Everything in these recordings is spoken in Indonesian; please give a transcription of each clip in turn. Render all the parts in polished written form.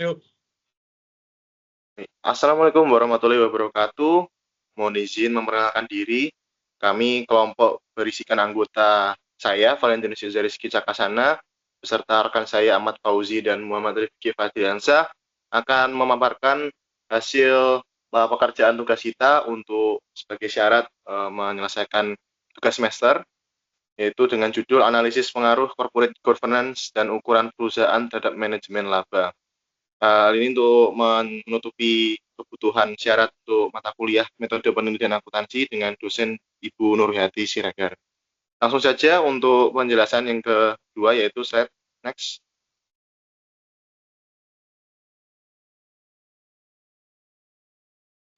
Yuk. Assalamualaikum warahmatullahi wabarakatuh. Mohon izin memperkenalkan diri. Kami kelompok berisikan anggota saya, Valentinus Yuza Rizky Cakasana, beserta rekan saya Ahmad Fauzi dan Muhammad Rifki Fadliansyah akan memaparkan hasil pekerjaan tugas kita untuk sebagai syarat menyelesaikan tugas semester, yaitu dengan judul Analisis Pengaruh Corporate Governance dan Ukuran Perusahaan Terhadap Manajemen Laba. Hal ini untuk menutupi kebutuhan syarat untuk mata kuliah metode penelitian akuntansi dengan dosen Ibu Nurhayati Siregar. Langsung saja untuk penjelasan yang kedua, yaitu slide next.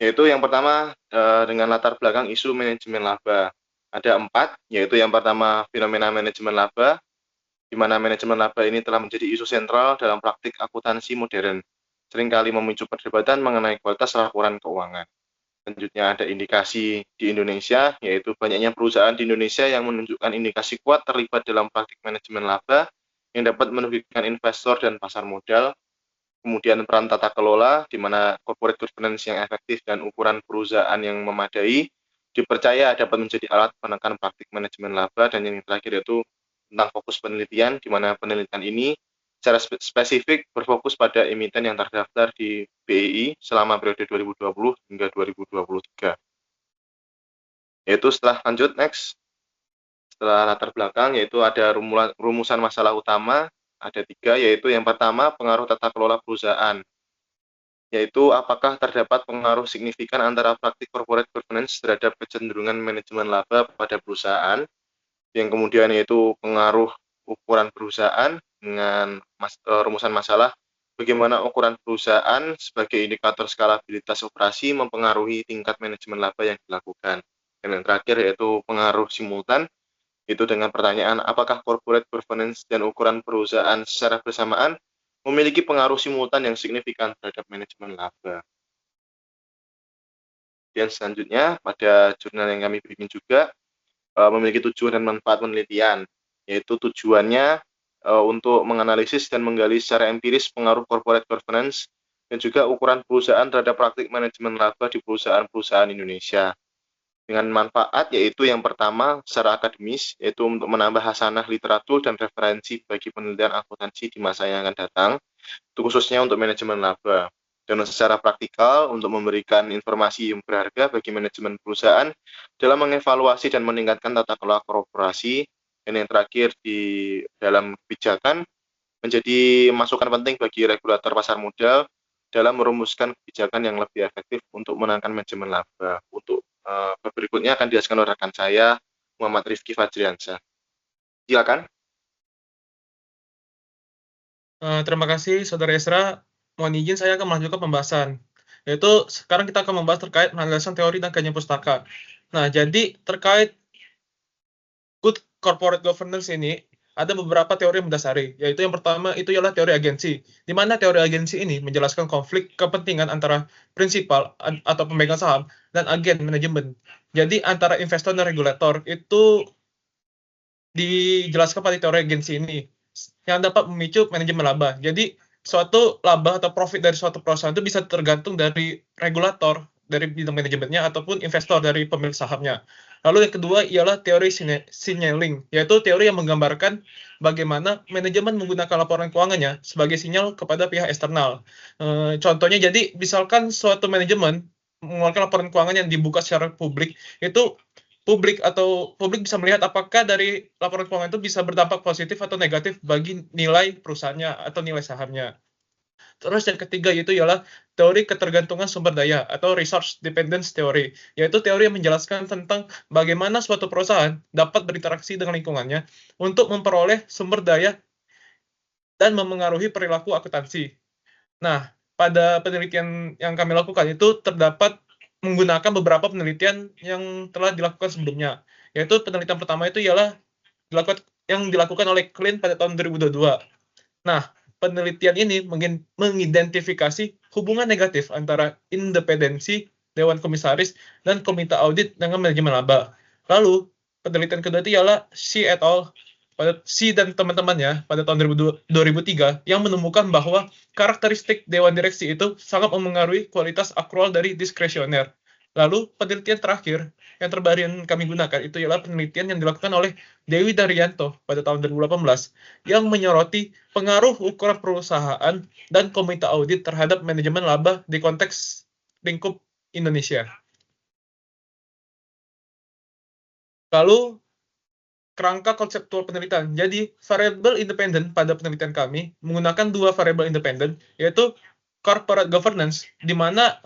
Yaitu yang pertama dengan latar belakang isu manajemen laba. Ada 4, yaitu yang pertama fenomena manajemen laba, di mana manajemen laba ini telah menjadi isu sentral dalam praktik akuntansi modern, seringkali memicu perdebatan mengenai kualitas laporan keuangan. Selanjutnya ada indikasi di Indonesia, yaitu banyaknya perusahaan di Indonesia yang menunjukkan indikasi kuat terlibat dalam praktik manajemen laba yang dapat merugikan investor dan pasar modal. Kemudian peran tata kelola, di mana corporate governance yang efektif dan ukuran perusahaan yang memadai dipercaya dapat menjadi alat penekan praktik manajemen laba. Dan yang terakhir yaitu tentang fokus penelitian, di mana penelitian ini secara spesifik berfokus pada emiten yang terdaftar di BEI selama periode 2020 hingga 2023. Yaitu setelah lanjut, next. Setelah latar belakang, yaitu ada rumusan masalah utama, ada 3, yaitu yang pertama pengaruh tata kelola perusahaan, yaitu apakah terdapat pengaruh signifikan antara praktik corporate governance terhadap kecenderungan manajemen laba pada perusahaan. Yang kemudian yaitu pengaruh ukuran perusahaan dengan rumusan masalah, bagaimana ukuran perusahaan sebagai indikator skalabilitas operasi mempengaruhi tingkat manajemen laba yang dilakukan. Dan yang terakhir yaitu pengaruh simultan, itu dengan pertanyaan apakah corporate governance dan ukuran perusahaan secara bersamaan memiliki pengaruh simultan yang signifikan terhadap manajemen laba. Dan selanjutnya pada jurnal yang kami bikin juga memiliki tujuan dan manfaat penelitian, yaitu tujuannya untuk menganalisis dan menggali secara empiris pengaruh corporate governance dan juga ukuran perusahaan terhadap praktik manajemen laba di perusahaan-perusahaan Indonesia. Dengan manfaat yaitu yang pertama secara akademis, yaitu untuk menambah hasanah literatur dan referensi bagi penelitian akuntansi di masa yang akan datang, itu khususnya untuk manajemen laba. Dan secara praktikal untuk memberikan informasi yang berharga bagi manajemen perusahaan dalam mengevaluasi dan meningkatkan tata kelola korporasi. Dan yang terakhir di dalam kebijakan menjadi masukan penting bagi regulator pasar modal dalam merumuskan kebijakan yang lebih efektif untuk menangkan manajemen laba. Untuk berikutnya akan dijelaskan oleh rekan saya, Muhammad Rifki Fadriansyah. Silakan. Terima kasih, Saudara Esra. Mohon izin saya akan melanjutkan pembahasan. Yaitu sekarang kita akan membahas terkait penjelasan teori dan kajian pustaka. Nah, jadi terkait good corporate governance ini, ada beberapa teori yang mendasari, yaitu yang pertama itu ialah teori agensi, di mana teori agensi ini menjelaskan konflik kepentingan antara prinsipal atau pemegang saham dan agen manajemen. Jadi antara investor dan regulator itu dijelaskan pada teori agensi ini yang dapat memicu manajemen laba. Jadi suatu laba atau profit dari suatu perusahaan itu bisa tergantung dari regulator dari bidang manajemennya ataupun investor dari pemilik sahamnya. Lalu yang kedua ialah teori signaling, yaitu teori yang menggambarkan bagaimana manajemen menggunakan laporan keuangannya sebagai sinyal kepada pihak eksternal. Contohnya, jadi misalkan suatu manajemen mengeluarkan laporan keuangan yang dibuka secara publik, itu publik bisa melihat apakah dari laporan keuangan itu bisa berdampak positif atau negatif bagi nilai perusahaannya atau nilai sahamnya. Terus yang ketiga itu ialah teori ketergantungan sumber daya atau resource dependence theory, yaitu teori yang menjelaskan tentang bagaimana suatu perusahaan dapat berinteraksi dengan lingkungannya untuk memperoleh sumber daya dan memengaruhi perilaku akuntansi. Nah, pada penelitian yang kami lakukan itu terdapat menggunakan beberapa penelitian yang telah dilakukan sebelumnya. Yaitu penelitian pertama itu ialah dilakukan oleh Klein pada tahun 2022. Nah, penelitian ini mengidentifikasi hubungan negatif antara independensi Dewan Komisaris dan Komite Audit dengan manajemen laba. Lalu, penelitian kedua itu ialah Xi et al. dan teman-temannya pada tahun 2003 yang menemukan bahwa karakteristik dewan direksi itu sangat memengaruhi kualitas akrual dari diskresioner. Lalu penelitian terakhir yang terbaru yang kami gunakan itu ialah penelitian yang dilakukan oleh Dewi Daryanto pada tahun 2018 yang menyoroti pengaruh ukuran perusahaan dan komite audit terhadap manajemen laba di konteks lingkup Indonesia. Lalu kerangka konseptual penelitian. Jadi, variabel independen pada penelitian kami menggunakan dua variabel independen, yaitu corporate governance, di mana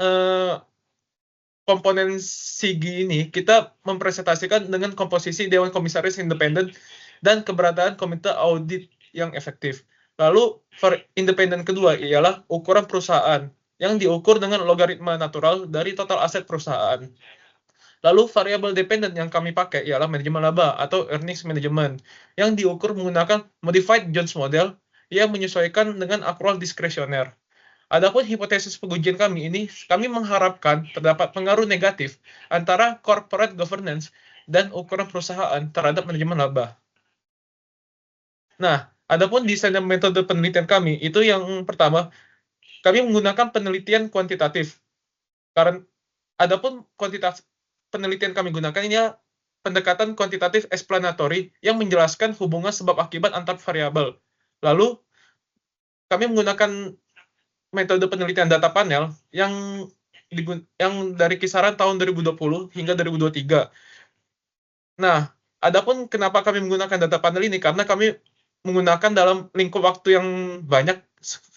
komponen SIGI ini kita mempresentasikan dengan komposisi Dewan Komisaris Independen dan keberadaan komite audit yang efektif. Lalu, independen kedua ialah ukuran perusahaan, yang diukur dengan logaritma natural dari total aset perusahaan. Lalu variabel dependen yang kami pakai ialah manajemen laba atau earnings management yang diukur menggunakan modified Jones model yang menyesuaikan dengan akrual diskresioner. Adapun hipotesis pengujian kami ini, kami mengharapkan terdapat pengaruh negatif antara corporate governance dan ukuran perusahaan terhadap manajemen laba. Nah, adapun desain dan metode penelitian kami itu yang pertama, kami menggunakan penelitian kuantitatif. Karena adapun penelitian kami gunakan ini pendekatan kuantitatif explanatory yang menjelaskan hubungan sebab akibat antar variabel. Lalu kami menggunakan metode penelitian data panel yang dari kisaran tahun 2020 hingga 2023. Nah, adapun kenapa kami menggunakan data panel ini, karena kami menggunakan dalam lingkup waktu yang banyak,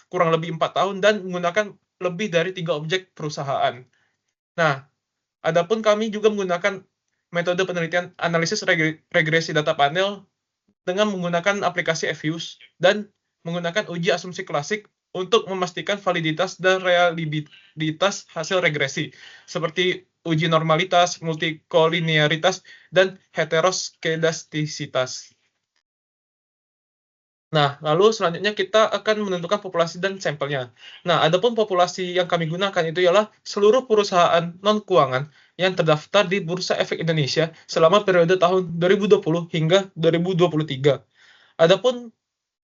kurang lebih 4 tahun, dan menggunakan lebih dari 3 objek perusahaan. Nah, adapun kami juga menggunakan metode penelitian analisis regresi data panel dengan menggunakan aplikasi Fuse dan menggunakan uji asumsi klasik untuk memastikan validitas dan reliabilitas hasil regresi, seperti uji normalitas, multikolinearitas, dan heteroskedastisitas. Nah, lalu selanjutnya kita akan menentukan populasi dan sampelnya. Nah, adapun populasi yang kami gunakan itu ialah seluruh perusahaan non-keuangan yang terdaftar di Bursa Efek Indonesia selama periode tahun 2020 hingga 2023. Adapun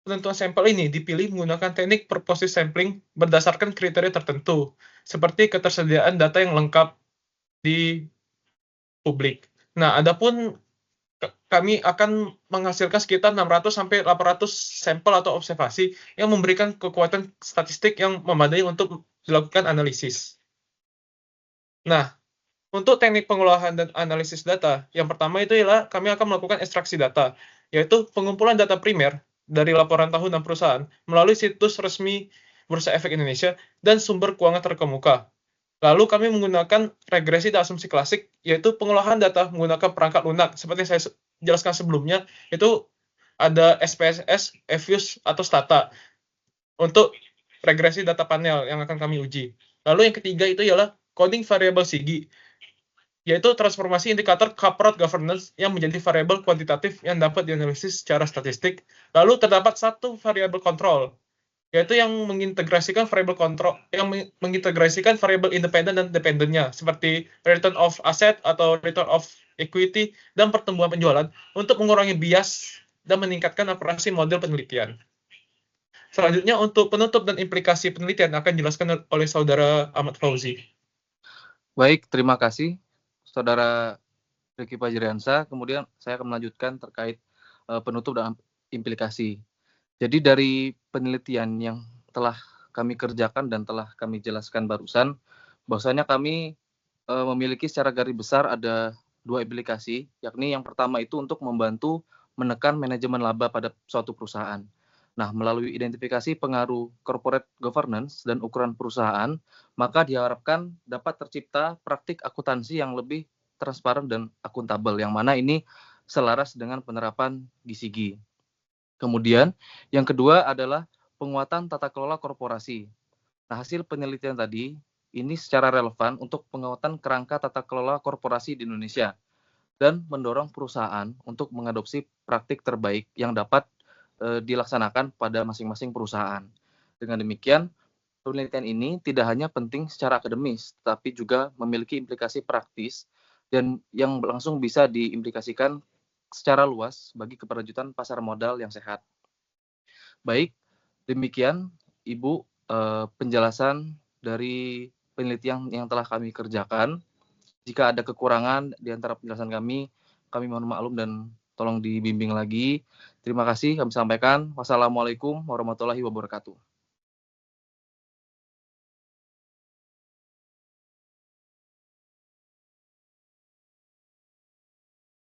penentuan sampel ini dipilih menggunakan teknik purposive sampling berdasarkan kriteria tertentu, seperti ketersediaan data yang lengkap di publik. Nah, adapun kami akan menghasilkan sekitar 600 sampai 800 sampel atau observasi yang memberikan kekuatan statistik yang memadai untuk dilakukan analisis. Nah, untuk teknik pengolahan dan analisis data, yang pertama itu ialah kami akan melakukan ekstraksi data, yaitu pengumpulan data primer dari laporan tahunan perusahaan melalui situs resmi Bursa Efek Indonesia dan sumber keuangan terkemuka. Lalu kami menggunakan regresi dan asumsi klasik, yaitu pengolahan data menggunakan perangkat lunak. Seperti yang saya jelaskan sebelumnya, itu ada SPSS, Fuse, atau Stata untuk regresi data panel yang akan kami uji. Lalu yang ketiga itu ialah coding variable SIGI, yaitu transformasi indikator corporate governance yang menjadi variabel kuantitatif yang dapat dianalisis secara statistik. Lalu terdapat satu variabel kontrol, yaitu yang mengintegrasikan variabel kontrol, yang mengintegrasikan variabel independen dan dependennya, seperti return of asset atau return of equity dan pertumbuhan penjualan untuk mengurangi bias dan meningkatkan akurasi model penelitian. Selanjutnya untuk penutup dan implikasi penelitian akan dijelaskan oleh Saudara Ahmad Fauzi. Baik, terima kasih Saudara Ricky Fajriansyah. Kemudian saya akan melanjutkan terkait penutup dan implikasi. Jadi dari penelitian yang telah kami kerjakan dan telah kami jelaskan barusan, bahwasanya kami memiliki secara garis besar ada dua implikasi, yakni yang pertama itu untuk membantu menekan manajemen laba pada suatu perusahaan. Nah, melalui identifikasi pengaruh corporate governance dan ukuran perusahaan, maka diharapkan dapat tercipta praktik akuntansi yang lebih transparan dan akuntabel, yang mana ini selaras dengan penerapan GCG. Kemudian, yang kedua adalah penguatan tata kelola korporasi. Nah, hasil penelitian tadi ini secara relevan untuk penguatan kerangka tata kelola korporasi di Indonesia dan mendorong perusahaan untuk mengadopsi praktik terbaik yang dapat dilaksanakan pada masing-masing perusahaan. Dengan demikian, penelitian ini tidak hanya penting secara akademis, tetapi juga memiliki implikasi praktis dan yang langsung bisa diimplikasikan secara luas bagi keberlanjutan pasar modal yang sehat. Baik, demikian Ibu penjelasan dari penelitian yang telah kami kerjakan. Jika ada kekurangan di antara penjelasan kami mohon maklum dan tolong dibimbing lagi. Terima kasih kami sampaikan. Wassalamualaikum warahmatullahi wabarakatuh.